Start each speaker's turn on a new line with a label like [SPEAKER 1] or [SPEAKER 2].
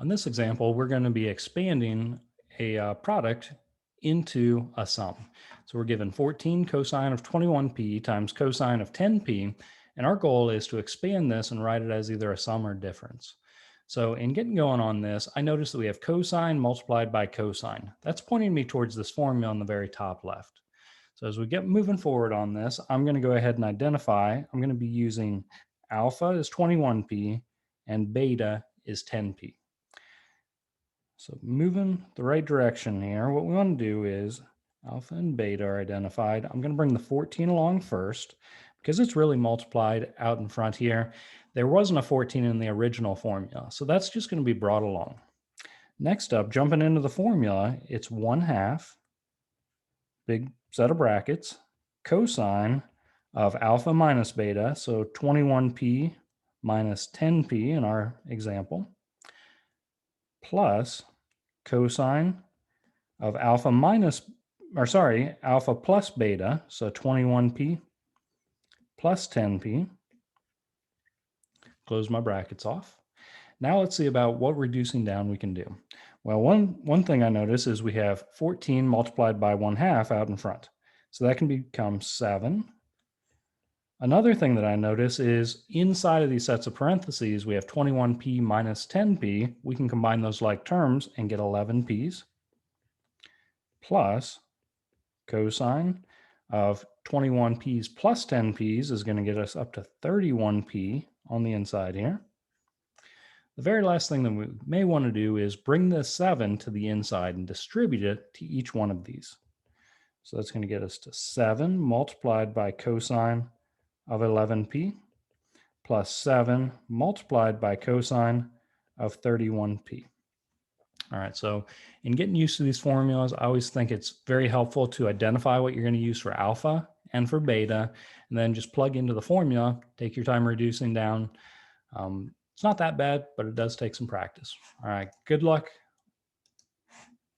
[SPEAKER 1] On this example, we're going to be expanding a product into a sum. So we're given 14 cosine of 21p times cosine of 10p, and our goal is to expand this and write it as either a sum or difference. So in getting going on this, I notice that we have cosine multiplied by cosine. That's pointing me towards this formula on the very top left. So as we get moving forward on this, I'm going to go ahead and identify, I'm going to be using alpha is 21p and beta is 10p. So moving the right direction here, what we want to do is alpha and beta are identified. I'm going to bring the 14 along first because it's really multiplied out in front here. There wasn't a 14 in the original formula, so that's just going to be brought along. Next up, jumping into the formula, it's 1/2, big set of brackets, cosine of alpha minus beta, so 21p minus 10p in our example, plus cosine of alpha plus beta, so 21p plus 10p. Close my brackets off. Now let's see about what reducing down we can do. Well, one thing I notice is we have 14 multiplied by 1/2 out in front. So that can become 7. Another thing that I notice is inside of these sets of parentheses, we have 21p minus 10p. We can combine those like terms and get 11p's. Plus cosine of 21p's plus 10p's is going to get us up to 31p on the inside here. The very last thing that we may want to do is bring this 7 to the inside and distribute it to each one of these. So that's going to get us to 7 multiplied by cosine of 11p plus 7 multiplied by cosine of 31p. All right, so in getting used to these formulas, I always think it's very helpful to identify what you're going to use for alpha and for beta, and then just plug into the formula, take your time reducing down. It's not that bad, but it does take some practice. All right, good luck.